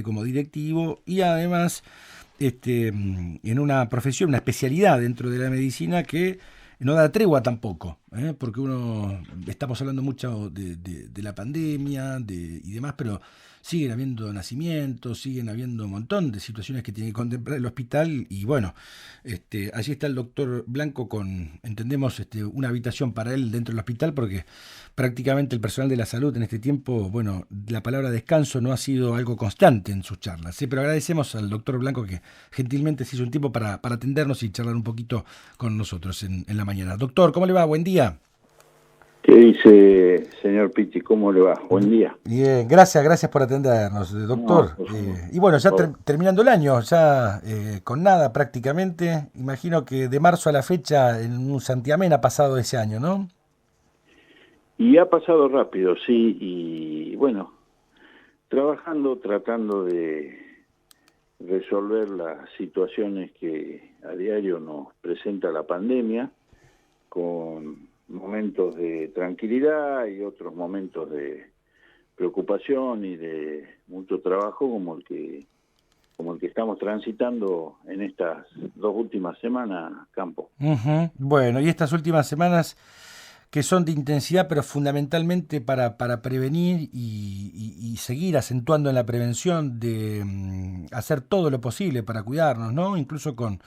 como directivo y además en una profesión, una especialidad dentro de la medicina que no da tregua tampoco, porque estamos hablando mucho de la pandemia y demás, pero siguen habiendo nacimientos, siguen habiendo un montón de situaciones que tiene que contemplar el hospital y bueno, allí está el doctor Blanco con, entendemos, una habitación para él dentro del hospital porque prácticamente el personal de la salud en este tiempo, bueno, la palabra descanso no ha sido algo constante en sus charlas, ¿sí? Pero agradecemos al doctor Blanco que gentilmente se hizo un tiempo para atendernos y charlar un poquito con nosotros en la mañana. Doctor, ¿cómo le va? Buen día. ¿Qué dice, señor Pichi? ¿Cómo le va? Buen día. Bien, gracias por atendernos, No, doctor. por favor, Y bueno, por ya favor. terminando el año, ya con nada prácticamente. Imagino que de marzo a la fecha en un santiamén ha pasado ese año, ¿no? Y ha pasado rápido, sí, y bueno, trabajando, tratando de resolver las situaciones que a diario nos presenta la pandemia, con momentos de tranquilidad y otros momentos de preocupación y de mucho trabajo como el que estamos transitando en estas 2 últimas semanas, Campo. Ujú. Bueno, y estas últimas semanas que son de intensidad, pero fundamentalmente para prevenir y seguir acentuando en la prevención de hacer todo lo posible para cuidarnos, ¿no? Incluso con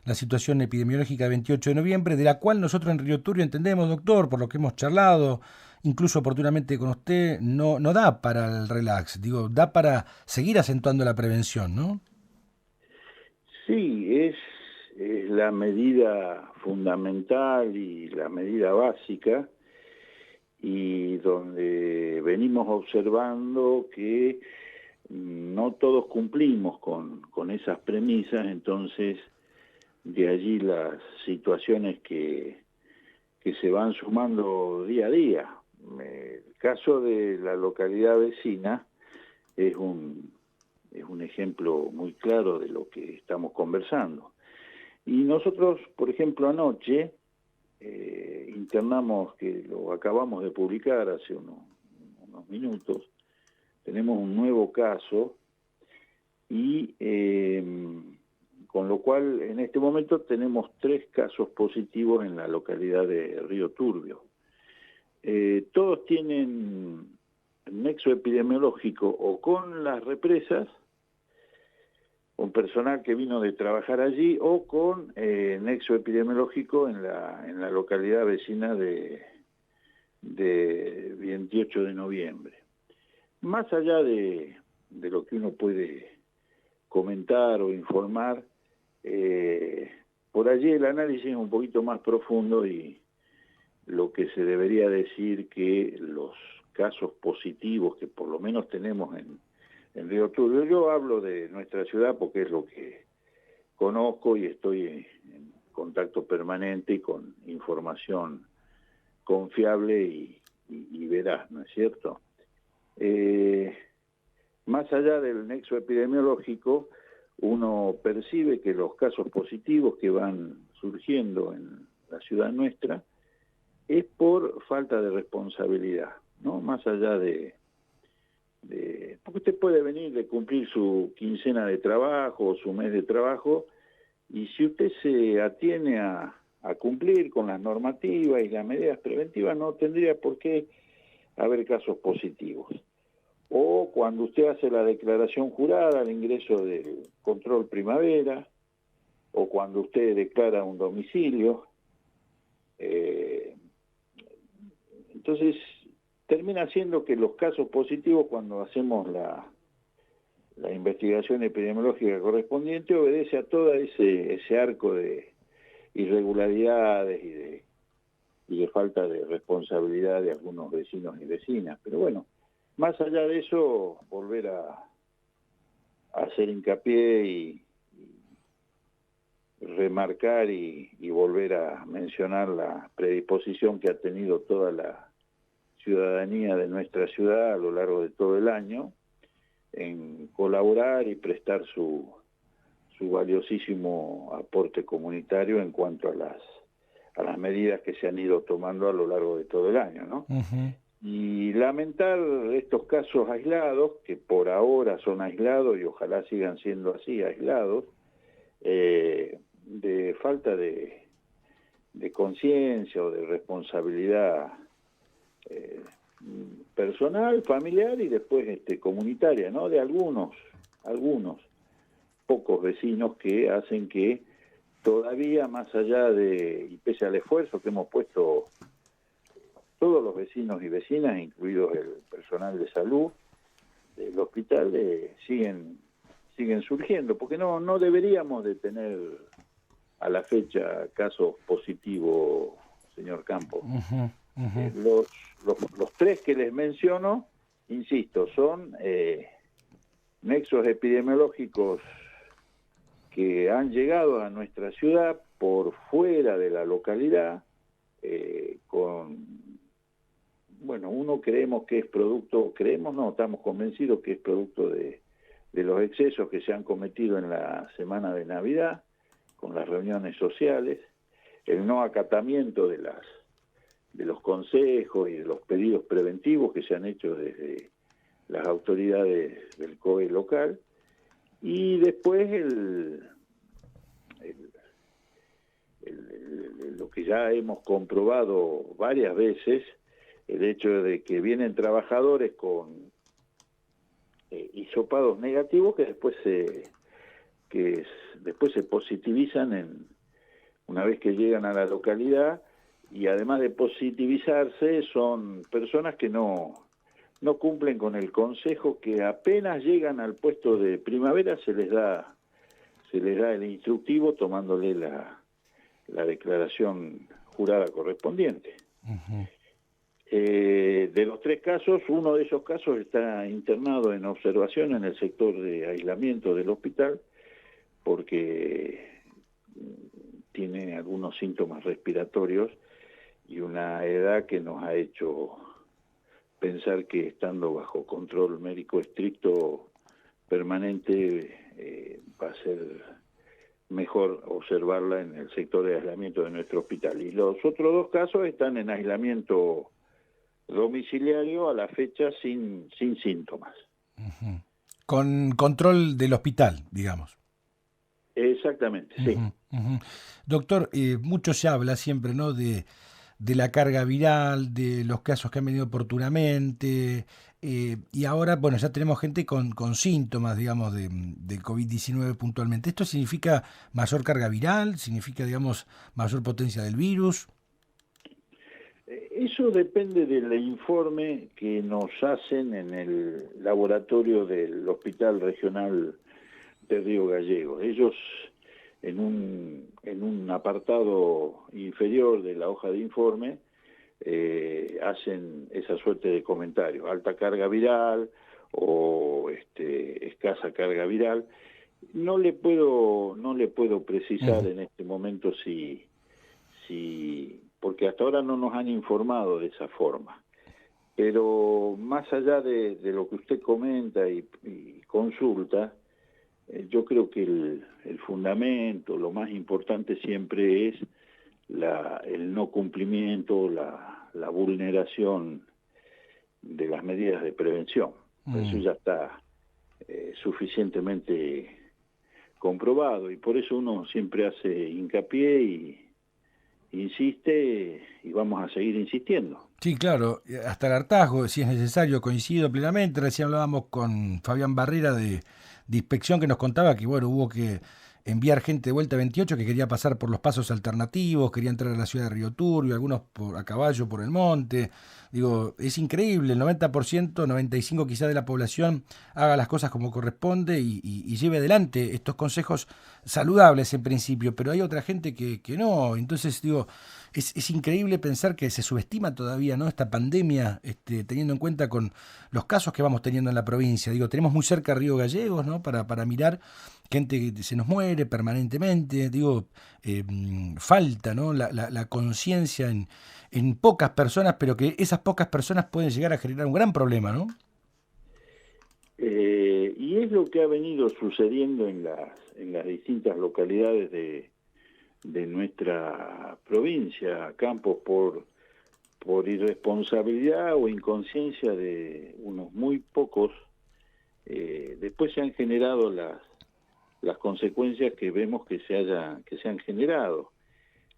la situación epidemiológica del 28 de noviembre, de la cual nosotros en Río Turbio entendemos, doctor, por lo que hemos charlado, incluso oportunamente con usted, no da para el relax, digo, da para seguir acentuando la prevención, ¿no? Sí, es la medida fundamental y la medida básica, y donde venimos observando que no todos cumplimos con esas premisas. Entonces de allí las situaciones que se van sumando día a día. El caso de la localidad vecina es un ejemplo muy claro de lo que estamos conversando. Y nosotros, por ejemplo, anoche internamos, que lo acabamos de publicar hace unos minutos, tenemos un nuevo caso y con lo cual en este momento tenemos 3 casos positivos en la localidad de Río Turbio. Todos tienen nexo epidemiológico o con las represas, con personal que vino de trabajar allí, o con nexo epidemiológico en la localidad vecina de 28 de noviembre. Más allá de lo que uno puede comentar o informar, por allí el análisis es un poquito más profundo, y lo que se debería decir que los casos positivos que por lo menos tenemos en Río Turbio, yo hablo de nuestra ciudad porque es lo que conozco y estoy en contacto permanente y con información confiable y veraz, ¿no es cierto? Eh, Más allá del nexo epidemiológico, uno percibe que los casos positivos que van surgiendo en la ciudad nuestra es por falta de responsabilidad, ¿no? Más allá porque usted puede venir de cumplir su quincena de trabajo o su mes de trabajo, y si usted se atiene a cumplir con las normativas y las medidas preventivas, no tendría por qué haber casos positivos. O cuando usted hace la declaración jurada al ingreso del control primavera, o cuando usted declara un domicilio, eh, entonces termina siendo que los casos positivos, cuando hacemos la investigación epidemiológica correspondiente, obedece a todo ese arco de irregularidades y de falta de responsabilidad de algunos vecinos y vecinas. Pero bueno, más allá de eso, volver a hacer hincapié y remarcar y volver a mencionar la predisposición que ha tenido toda la ciudadanía de nuestra ciudad a lo largo de todo el año en colaborar y prestar su valiosísimo aporte comunitario en cuanto a las medidas que se han ido tomando a lo largo de todo el año, ¿no? Ujú. Y lamentar estos casos aislados, que por ahora son aislados y ojalá sigan siendo así, aislados, de falta de conciencia o de responsabilidad personal, familiar y después comunitaria, ¿no? De algunos pocos vecinos que hacen que todavía más allá y pese al esfuerzo que hemos puesto todos los vecinos y vecinas, incluidos el personal de salud del hospital, siguen surgiendo, porque no deberíamos de tener a la fecha casos positivos, señor Campos. Los tres que les menciono, insisto, son nexos epidemiológicos que han llegado a nuestra ciudad por fuera de la localidad, uno creemos que es producto, estamos convencidos que es producto de los excesos que se han cometido en la semana de Navidad, con las reuniones sociales, el no acatamiento de los consejos y de los pedidos preventivos que se han hecho desde las autoridades del COE local, y después lo que ya hemos comprobado varias veces, el hecho de que vienen trabajadores con hisopados negativos que después se positivizan una vez que llegan a la localidad, y además de positivizarse son personas que no cumplen con el consejo, que apenas llegan al puesto de primavera se les da el instructivo tomándole la declaración jurada correspondiente. Uh-huh. De los tres casos, uno de esos casos está internado en observación en el sector de aislamiento del hospital porque tiene algunos síntomas respiratorios y una edad que nos ha hecho pensar que estando bajo control médico estricto permanente va a ser mejor observarla en el sector de aislamiento de nuestro hospital. Y los otros dos casos están en aislamiento domiciliario a la fecha sin síntomas. Uh-huh. Con control del hospital, digamos. Exactamente, sí. Uh-huh, uh-huh. Doctor, mucho se habla siempre, ¿no?, de la carga viral, de los casos que han venido oportunamente, y ahora, bueno, ya tenemos gente con síntomas, digamos, de COVID-19 puntualmente. ¿Esto significa mayor carga viral? ¿Significa, digamos, mayor potencia del virus? Eso depende del informe que nos hacen en el laboratorio del Hospital Regional de Río Gallegos. Ellos, en un apartado inferior de la hoja de informe, hacen esa suerte de comentarios: alta carga viral o escasa carga viral. No le puedo precisar en este momento si porque hasta ahora no nos han informado de esa forma. Pero más allá de lo que usted comenta y consulta, yo creo que el fundamento, lo más importante siempre es el no cumplimiento, la vulneración de las medidas de prevención. Eso ya está suficientemente comprobado, y por eso uno siempre hace hincapié y insiste, y vamos a seguir insistiendo. Sí, claro, hasta el hartazgo, si es necesario, coincido plenamente. Recién hablábamos con Fabián Barrera de inspección, que nos contaba que, bueno, hubo que enviar gente de vuelta a 28 que quería pasar por los pasos alternativos, quería entrar a la ciudad de Río Turbio, algunos a caballo por el monte. Digo, es increíble, el 90%, 95% quizá de la población haga las cosas como corresponde y lleve adelante estos consejos saludables en principio, pero hay otra gente que no. Entonces, digo, es increíble pensar que se subestima todavía, ¿no?, esta pandemia, teniendo en cuenta con los casos que vamos teniendo en la provincia. Digo, tenemos muy cerca Río Gallegos, ¿no?, para mirar gente que se nos muere permanentemente. Digo, falta, ¿no?, la conciencia en pocas personas, pero que esas pocas personas pueden llegar a generar un gran problema, ¿no? Y es lo que ha venido sucediendo en las distintas localidades de nuestra provincia, Campos, por por irresponsabilidad o inconsciencia de unos muy pocos, después se han generado las consecuencias que vemos que se han generado.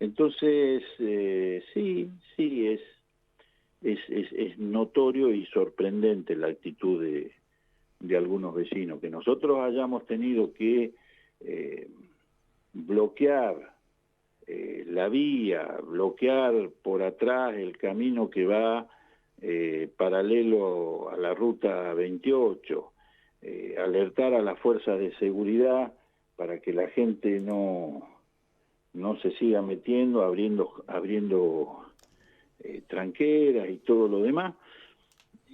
Entonces, sí, es notorio y sorprendente la actitud de algunos vecinos. Que nosotros hayamos tenido que bloquear la vía, bloquear por atrás el camino que va paralelo a la ruta 28, alertar a las fuerzas de seguridad para que la gente no se siga metiendo, abriendo tranqueras y todo lo demás,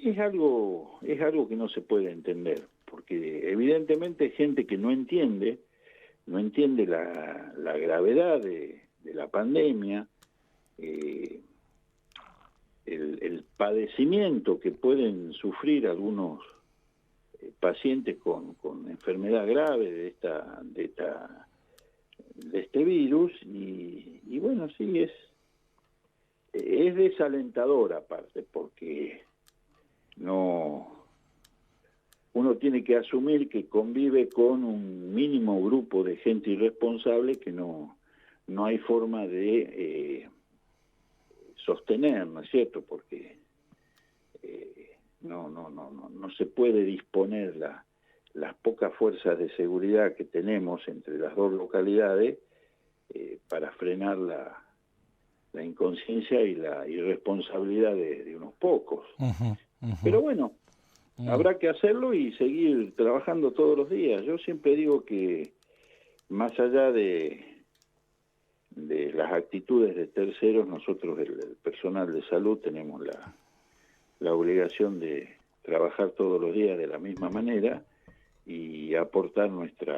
es algo que no se puede entender, porque evidentemente hay gente que no entiende la gravedad de la pandemia, el padecimiento que pueden sufrir algunos pacientes con enfermedad grave de este virus, y bueno, sí, es desalentador aparte, porque uno tiene que asumir que convive con un mínimo grupo de gente irresponsable que no hay forma de sostener, ¿no es cierto? Porque no se puede disponer las pocas fuerzas de seguridad que tenemos entre las dos localidades para frenar la inconsciencia y la irresponsabilidad de unos pocos. Pero bueno, habrá que hacerlo y seguir trabajando todos los días. Yo siempre digo que más allá de las actitudes de terceros, nosotros, el personal de salud, tenemos la obligación de trabajar todos los días de la misma manera y aportar nuestro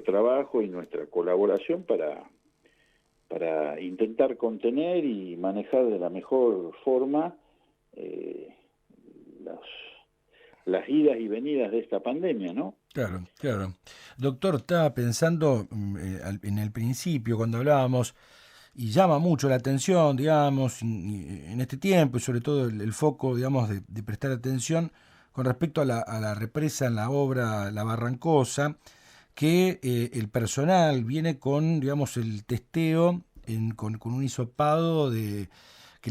trabajo y nuestra colaboración para intentar contener y manejar de la mejor forma las idas y venidas de esta pandemia, ¿no? Claro, claro. Doctor, estaba pensando en el principio, cuando hablábamos, y llama mucho la atención, digamos, en este tiempo, y sobre todo el foco, digamos, de prestar atención con respecto a la represa en la obra La Barrancosa, que el personal viene con, digamos, el testeo con un hisopado que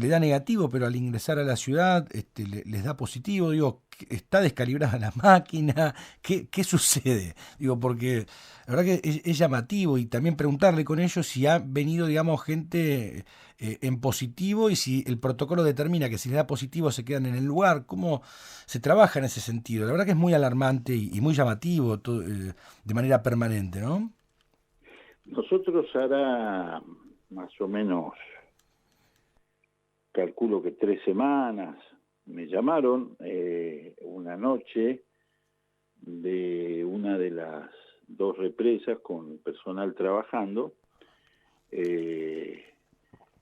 le da negativo, pero al ingresar a la ciudad les da positivo. Digo, ¿está descalibrada la máquina? ¿Qué sucede? Digo, porque la verdad que es llamativo, y también preguntarle con ellos si ha venido, digamos, gente en positivo, y si el protocolo determina que si les da positivo se quedan en el lugar. ¿Cómo se trabaja en ese sentido? La verdad que es muy alarmante y muy llamativo todo, de manera permanente, ¿no? Nosotros hará más o menos, calculo que 3 semanas, me llamaron una noche de una de las 2 represas con personal trabajando,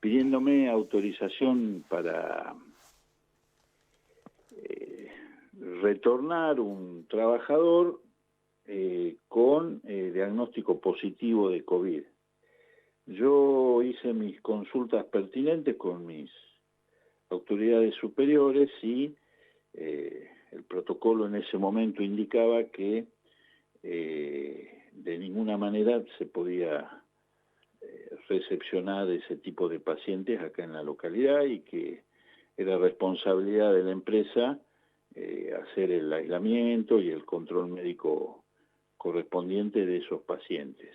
pidiéndome autorización para retornar un trabajador con diagnóstico positivo de COVID. Yo hice mis consultas pertinentes con mis autoridades superiores y el protocolo en ese momento indicaba que de ninguna manera se podía recepcionar ese tipo de pacientes acá en la localidad, y que era responsabilidad de la empresa hacer el aislamiento y el control médico correspondiente de esos pacientes.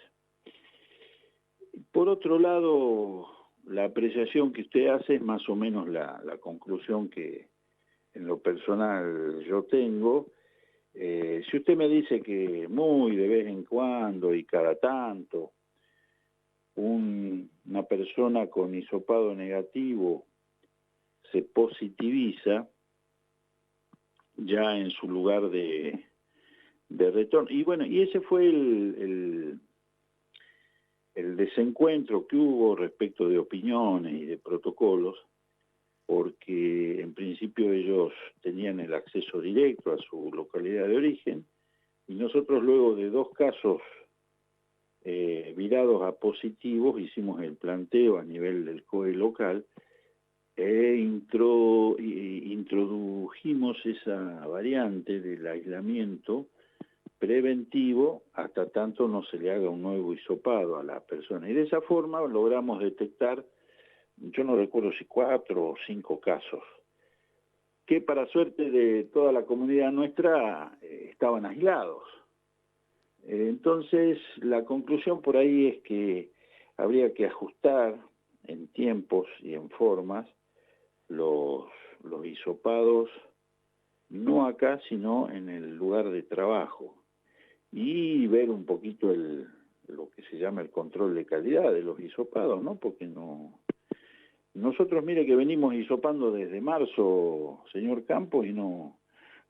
Por otro lado, la apreciación que usted hace es más o menos la conclusión que en lo personal yo tengo. Si usted me dice que muy de vez en cuando y cada tanto una persona con hisopado negativo se positiviza ya en su lugar de retorno, y bueno, y ese fue el desencuentro que hubo respecto de opiniones y de protocolos, porque en principio ellos tenían el acceso directo a su localidad de origen, y nosotros, luego de 2 casos virados a positivos, hicimos el planteo a nivel del COE local introdujimos esa variante del aislamiento preventivo hasta tanto no se le haga un nuevo hisopado a la persona. Y de esa forma logramos detectar, yo no recuerdo si 4 o 5 casos, que para suerte de toda la comunidad nuestra estaban aislados. Entonces, la conclusión por ahí es que habría que ajustar en tiempos y en formas los hisopados, no acá, sino en el lugar de trabajo, y ver un poquito lo que se llama el control de calidad de los hisopados, ¿no? Porque nosotros, mire que venimos hisopando desde marzo, señor Campos, y no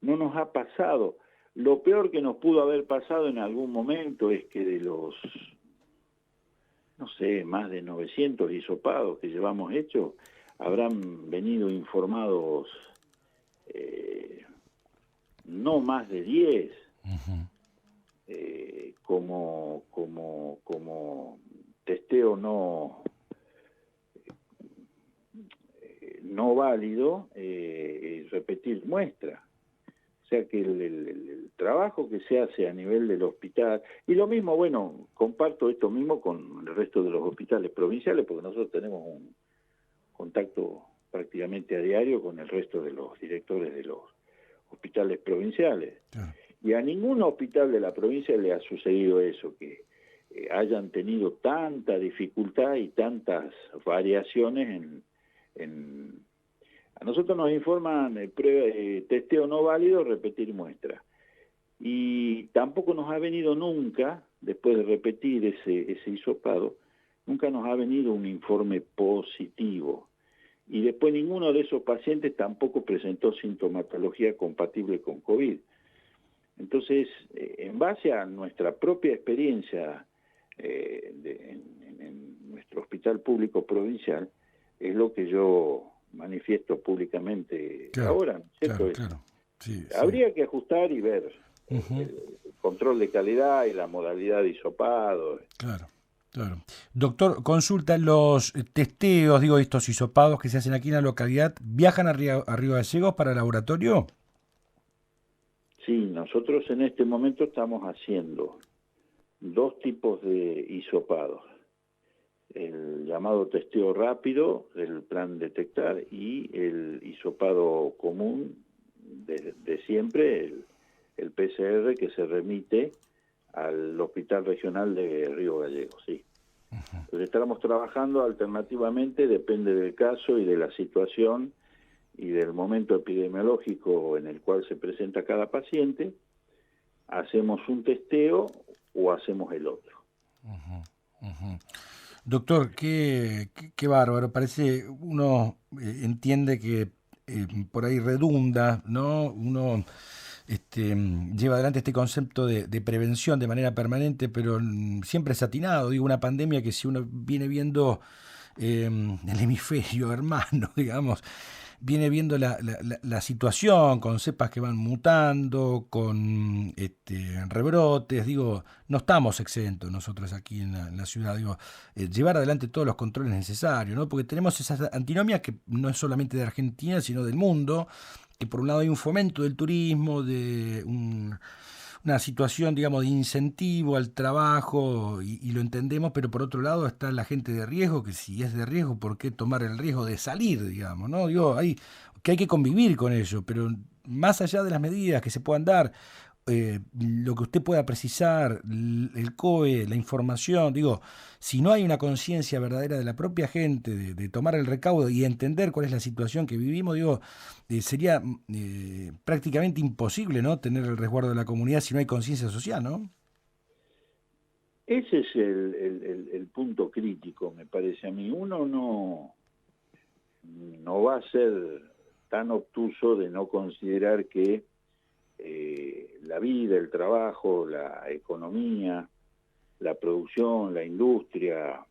nos ha pasado. Lo peor que nos pudo haber pasado en algún momento es que de los, no sé, más de 900 hisopados que llevamos hechos, habrán venido informados no más de 10 como testeo no válido, repetir muestra. O sea que el trabajo que se hace a nivel del hospital, y lo mismo, bueno, comparto esto mismo con el resto de los hospitales provinciales, porque nosotros tenemos un contacto prácticamente a diario con el resto de los directores de los hospitales provinciales. Claro. Y a ningún hospital de la provincia le ha sucedido eso, que hayan tenido tanta dificultad y tantas variaciones a nosotros nos informan testeo no válido, repetir muestra. Y tampoco nos ha venido nunca, después de repetir ese hisopado, nunca nos ha venido un informe positivo. Y después ninguno de esos pacientes tampoco presentó sintomatología compatible con COVID. Entonces, en base a nuestra propia experiencia en nuestro hospital público provincial, es lo que yo manifiesto públicamente ahora, ¿no es cierto? Claro. Sí, habría que ajustar y ver el control de calidad y la modalidad de hisopado. Claro. Doctor, consulta, los testeos, estos hisopados que se hacen aquí en la localidad, ¿viajan a Río Gallegos para el laboratorio? Sí, nosotros en este momento estamos haciendo 2 tipos de hisopados. El llamado testeo rápido del plan detectar y el hisopado común de siempre, el PCR que se remite al Hospital Regional de Río Gallegos, sí. Entonces estamos trabajando alternativamente, depende del caso y de la situación y del momento epidemiológico en el cual se presenta cada paciente, hacemos un testeo o hacemos el otro. Doctor, qué bárbaro. Parece, uno entiende que por ahí redunda, ¿no? Uno lleva adelante este concepto de prevención de manera permanente, pero siempre es atinado. Una pandemia que si uno viene viendo el hemisferio hermano, digamos, viene viendo la situación con cepas que van mutando, con rebrotes, no estamos exentos nosotros aquí en la ciudad, llevar adelante todos los controles necesarios, ¿no? Porque tenemos esas antinomias que no es solamente de Argentina, sino del mundo, que por un lado hay un fomento del turismo, de una situación, de incentivo al trabajo, y lo entendemos, pero por otro lado está la gente de riesgo, que si es de riesgo, ¿por qué tomar el riesgo de salir, digamos, ¿no? Hay que convivir con ello, pero más allá de las medidas que se puedan dar, lo que usted pueda precisar, el COE, la información, si no hay una conciencia verdadera de la propia gente, de tomar el recaudo y entender cuál es la situación que vivimos, sería prácticamente imposible, ¿no?, tener el resguardo de la comunidad si no hay conciencia social, ¿no? Ese es el punto crítico, me parece a mí. Uno no va a ser tan obtuso de no considerar que la vida, el trabajo, la economía, la producción, la industria,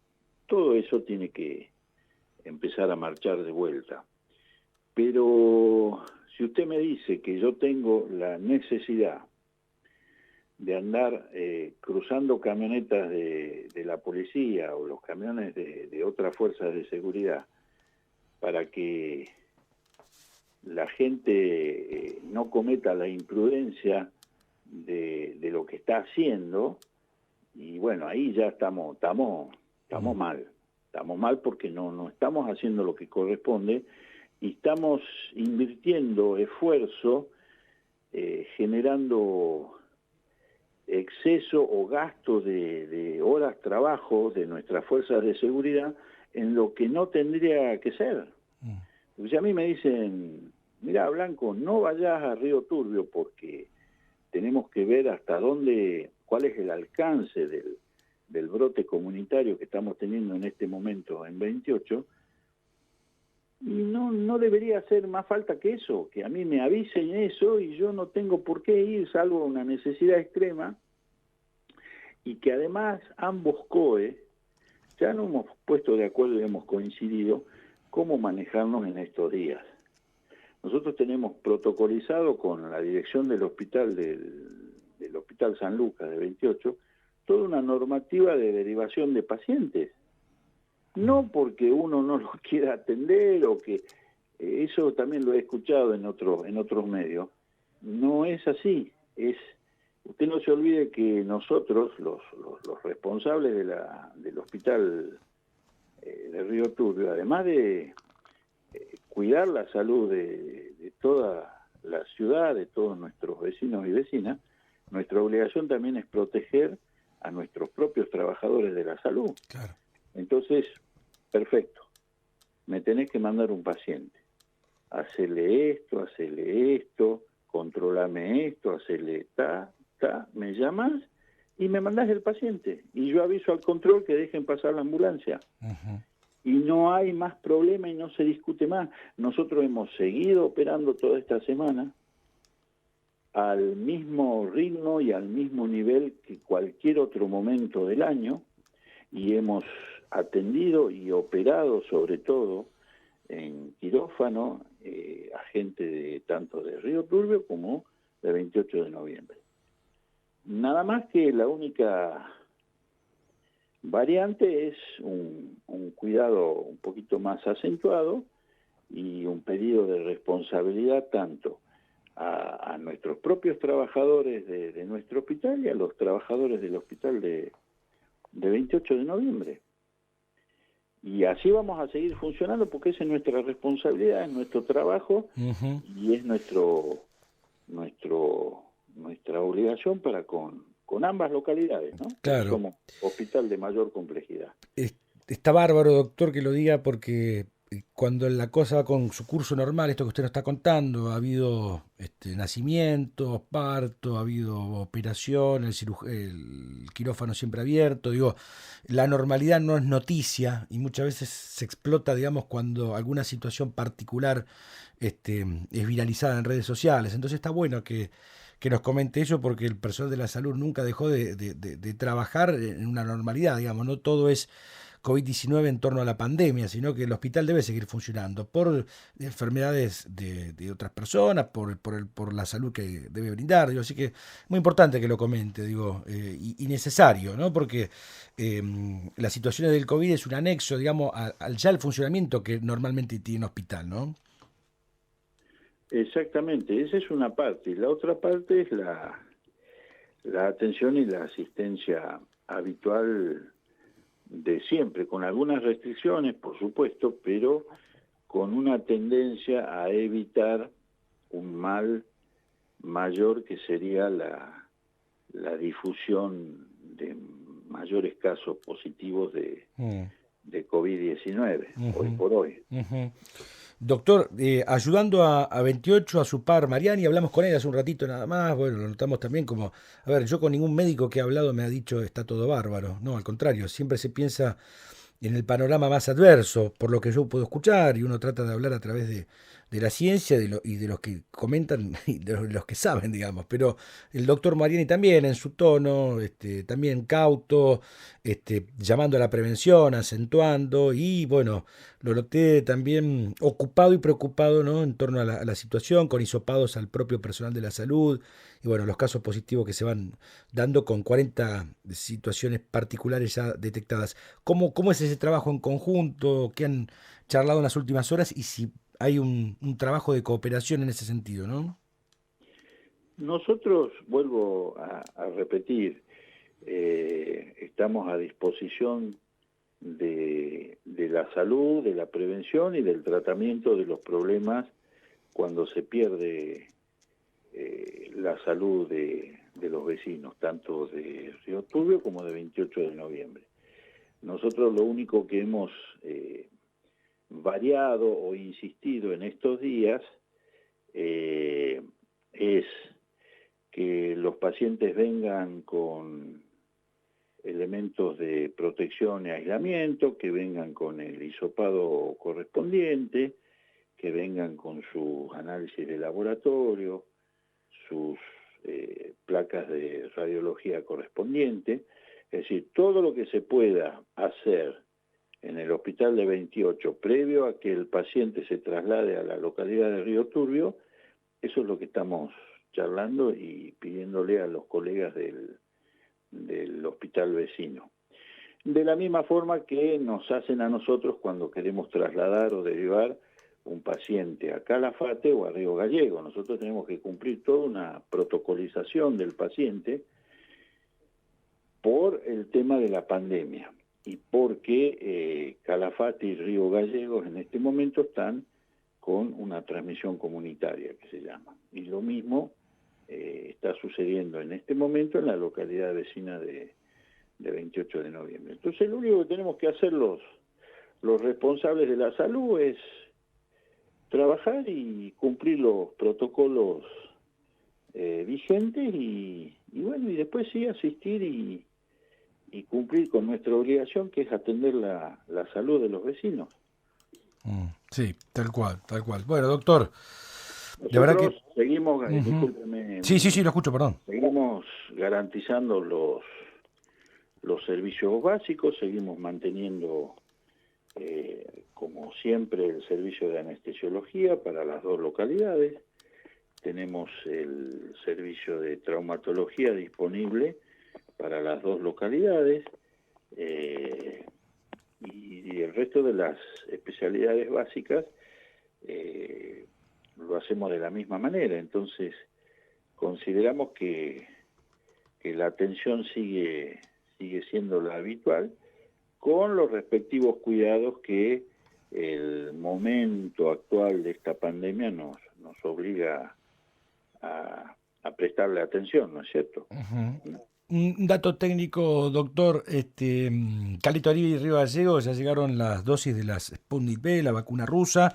todo eso tiene que empezar a marchar de vuelta. Pero si usted me dice que yo tengo la necesidad de andar cruzando camionetas de la policía o los camiones de otras fuerzas de seguridad para que la gente no cometa la imprudencia de lo que está haciendo. Y bueno, ahí ya estamos mal. Estamos mal porque no estamos haciendo lo que corresponde y estamos invirtiendo esfuerzo, generando exceso o gasto de horas trabajo de nuestras fuerzas de seguridad en lo que no tendría que ser. Porque si a mí me dicen, mira, Blanco, no vayas a Río Turbio porque tenemos que ver hasta dónde, cuál es el alcance del brote comunitario que estamos teniendo en este momento en 28, y no debería hacer más falta que eso, que a mí me avisen eso y yo no tengo por qué ir, salvo una necesidad extrema, y que además ambos COE ya nos hemos puesto de acuerdo y hemos coincidido cómo manejarnos en estos días. Nosotros tenemos protocolizado con la dirección del hospital del Hospital San Lucas de 28 toda una normativa de derivación de pacientes. No porque uno no los quiera atender o que eso también lo he escuchado en otros medios. No es así. Usted no se olvide que nosotros, los responsables del hospital de Río Turbio, además de cuidar la salud de toda la ciudad, de todos nuestros vecinos y vecinas, nuestra obligación también es proteger a nuestros propios trabajadores de la salud. Claro. Entonces, perfecto, me tenés que mandar un paciente, hacerle esto, controlame esto, hacerle me llamas y me mandás el paciente. Y yo aviso al control que dejen pasar la ambulancia. Uh-huh. Y no hay más problema y no se discute más. Nosotros hemos seguido operando toda esta semana al mismo ritmo y al mismo nivel que cualquier otro momento del año, y hemos atendido y operado sobre todo en quirófano a gente tanto de Río Turbio como de 28 de noviembre. Nada más que la única variante es un cuidado un poquito más acentuado y un pedido de responsabilidad tanto a nuestros propios trabajadores de nuestro hospital y a los trabajadores del hospital de 28 de noviembre. Y así vamos a seguir funcionando porque esa es nuestra responsabilidad, es nuestro trabajo. Uh-huh. Y es nuestra obligación para con ambas localidades, ¿no? Claro. Somos hospital de mayor complejidad. Está bárbaro, doctor, que lo diga, porque cuando la cosa va con su curso normal, esto que usted nos está contando, ha habido nacimientos, parto, ha habido operación, el quirófano siempre abierto, digo, la normalidad no es noticia y muchas veces se explota, digamos, cuando alguna situación particular es viralizada en redes sociales. Entonces está bueno que nos comente eso, porque el personal de la salud nunca dejó de trabajar en una normalidad, digamos, no todo es COVID-19 en torno a la pandemia, sino que el hospital debe seguir funcionando por enfermedades de otras personas, por la salud que debe brindar, digo, así que muy importante que lo comente, digo, y necesario, ¿no? Porque las situaciones del COVID es un anexo, digamos, al ya el funcionamiento que normalmente tiene un hospital, ¿no? Exactamente, esa es una parte, y la otra parte es la atención y la asistencia habitual de siempre, con algunas restricciones, por supuesto, pero con una tendencia a evitar un mal mayor que sería la difusión de mayores casos positivos de COVID-19, uh-huh. Hoy por hoy. Uh-huh. Doctor, ayudando a 28, a su par Mariani, hablamos con él hace un ratito nada más, bueno, lo notamos también como, a ver, yo con ningún médico que he hablado me ha dicho está todo bárbaro, no, al contrario, siempre se piensa en el panorama más adverso, por lo que yo puedo escuchar, y uno trata de hablar a través de la ciencia y de los que comentan y de los que saben, digamos. Pero el doctor Mariani también en su tono, también cauto, llamando a la prevención, acentuando y bueno, lo noté también ocupado y preocupado, ¿no? En torno a la situación, con hisopados al propio personal de la salud y bueno, los casos positivos que se van dando con 40 situaciones particulares ya detectadas. ¿Cómo es ese trabajo en conjunto? ¿Qué han charlado en las últimas horas? Y si hay un trabajo de cooperación en ese sentido, ¿no? Nosotros, vuelvo a repetir, estamos a disposición de la salud, de la prevención y del tratamiento de los problemas cuando se pierde la salud de los vecinos, tanto de Río Turbio como de 28 de noviembre. Nosotros lo único que hemos variado o insistido en estos días es que los pacientes vengan con elementos de protección y aislamiento, que vengan con el hisopado correspondiente, que vengan con sus análisis de laboratorio, sus placas de radiología correspondiente, es decir, todo lo que se pueda hacer en el hospital de 28 previo a que el paciente se traslade a la localidad de Río Turbio, eso es lo que estamos charlando y pidiéndole a los colegas del hospital vecino. De la misma forma que nos hacen a nosotros cuando queremos trasladar o derivar un paciente a Calafate o a Río Gallego. Nosotros tenemos que cumplir toda una protocolización del paciente por el tema de la pandemia y porque Calafate y Río Gallegos en este momento están con una transmisión comunitaria que se llama. Y lo mismo está sucediendo en este momento en la localidad vecina de 28 de noviembre. Entonces lo único que tenemos que hacer los responsables de la salud es trabajar y cumplir los protocolos vigentes y bueno, y después sí asistir y cumplir con nuestra obligación, que es atender la salud de los vecinos. Sí, tal cual, tal cual. Bueno, doctor, de verdad que... Nosotros seguimos, Ujú. discúlpeme, Sí, sí, sí, lo escucho, perdón. seguimos garantizando los servicios básicos, seguimos manteniendo como siempre el servicio de anestesiología para las dos localidades, tenemos el servicio de traumatología disponible para las dos localidades y el resto de las especialidades básicas lo hacemos de la misma manera. Entonces consideramos que la atención sigue siendo la habitual, con los respectivos cuidados que el momento actual de esta pandemia nos obliga a prestarle atención, ¿no es cierto? Ujú. Un dato técnico, doctor, Calito Aribe y Río Gallegos ya llegaron las dosis de las Sputnik V, la vacuna rusa.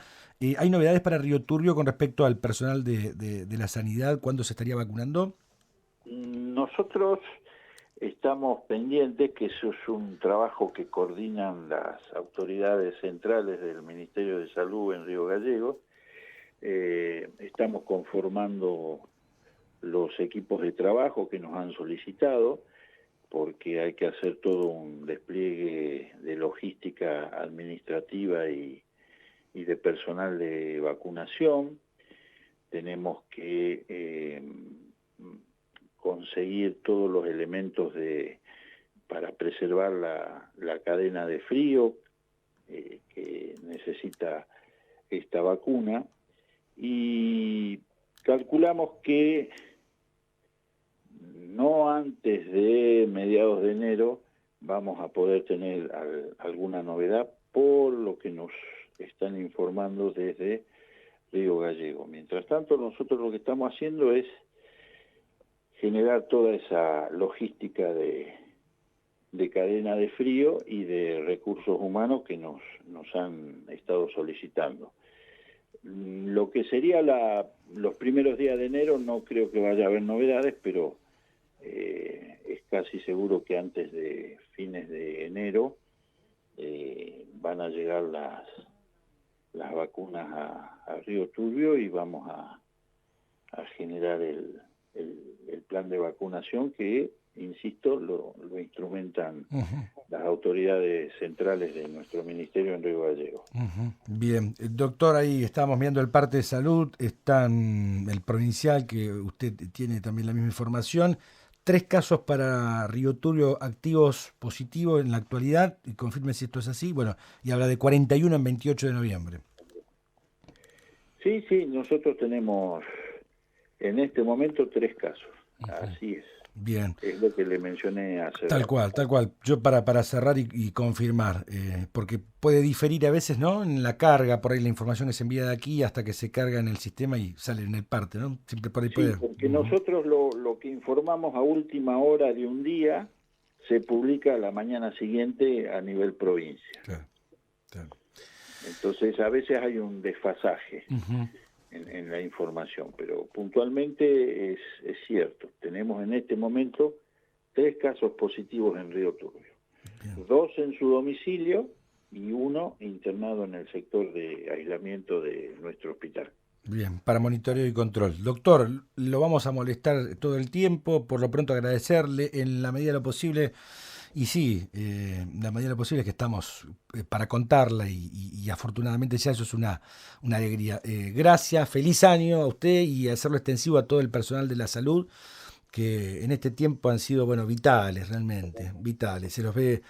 ¿Hay novedades para Río Turbio con respecto al personal de la sanidad? ¿Cuándo se estaría vacunando? Nosotros estamos pendientes, que eso es un trabajo que coordinan las autoridades centrales del Ministerio de Salud en Río Gallegos. Estamos conformando los equipos de trabajo que nos han solicitado, porque hay que hacer todo un despliegue de logística administrativa y de personal de vacunación. Tenemos que conseguir todos los elementos para preservar la cadena de frío que necesita esta vacuna, y calculamos que no antes de mediados de enero vamos a poder tener alguna novedad, por lo que nos están informando desde Río Gallego. Mientras tanto, nosotros lo que estamos haciendo es generar toda esa logística de cadena de frío y de recursos humanos que nos han estado solicitando. Lo que sería los primeros días de enero no creo que vaya a haber novedades, pero es casi seguro que antes de fines de enero van a llegar las vacunas a Río Turbio y vamos a generar el plan de vacunación que, insisto, lo instrumentan las autoridades centrales de nuestro ministerio en Río Gallegos. Bien, doctor, ahí estamos viendo el parte de salud, están el provincial, que usted tiene también la misma información. 3 casos para Río Turbio activos positivos en la actualidad, y confirme si esto es así, bueno, y habla de 41 en 28 de noviembre. Sí, nosotros tenemos en este momento 3 casos, así es. Bien. Es lo que le mencioné hace Tal cual. Yo para cerrar y confirmar, porque puede diferir a veces, ¿no? En la carga, por ahí la información es enviada aquí hasta que se carga en el sistema y sale en el parte, ¿no? Siempre por ahí puede. Sí, porque nosotros lo que informamos a última hora de un día se publica a la mañana siguiente a nivel provincia. Claro. Entonces a veces hay un desfasaje en la información, pero puntualmente es cierto. Tenemos en este momento 3 casos positivos en Río Turbio. Bien. 2 en su domicilio y 1 internado en el sector de aislamiento de nuestro hospital. Bien, para monitoreo y control. Doctor, lo vamos a molestar todo el tiempo, por lo pronto agradecerle en la medida de lo posible, y sí, la medida de lo posible es que estamos para contarla y afortunadamente ya eso es una alegría. Gracias, feliz año a usted y hacerlo extensivo a todo el personal de la salud, que en este tiempo han sido, bueno, vitales, realmente, vitales. Se los ve,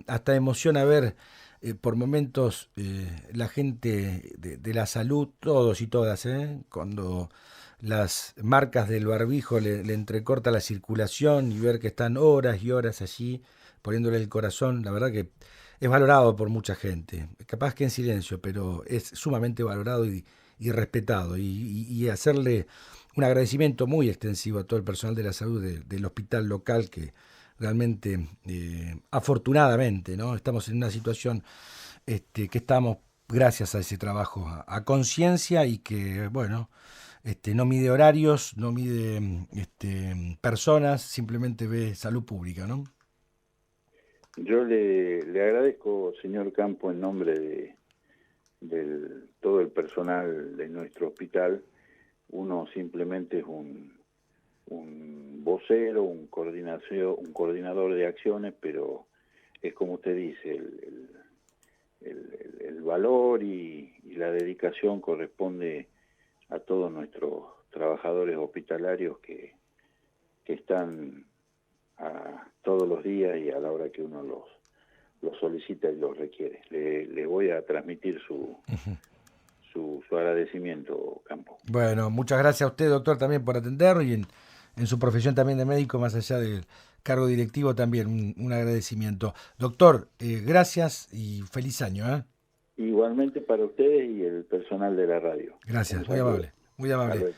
hasta emociona ver por momentos la gente de la salud, todos y todas, cuando las marcas del barbijo le entrecorta la circulación y ver que están horas y horas allí poniéndole el corazón, la verdad que es valorado por mucha gente, capaz que en silencio, pero es sumamente valorado y respetado, y hacerle un agradecimiento muy extensivo a todo el personal de la salud del hospital local, que realmente, afortunadamente, ¿no? Estamos en una situación que estamos, gracias a ese trabajo, a conciencia, y que, bueno, no mide horarios, no mide personas, simplemente ve salud pública, ¿no? Yo le agradezco, señor Campo, en nombre de todo el personal de nuestro hospital. Uno simplemente es un vocero, un coordinador de acciones, pero es como usted dice, el valor y la dedicación corresponde a todos nuestros trabajadores hospitalarios que están todos los días y a la hora que uno los solicita y los requiere. Le voy a transmitir su agradecimiento, Campo. Bueno, muchas gracias a usted, doctor, también por atender, y en su profesión también de médico, más allá del cargo directivo, también un agradecimiento. Doctor, gracias y feliz año. Igualmente para ustedes y el personal de la radio. Gracias, muy amable, muy amable.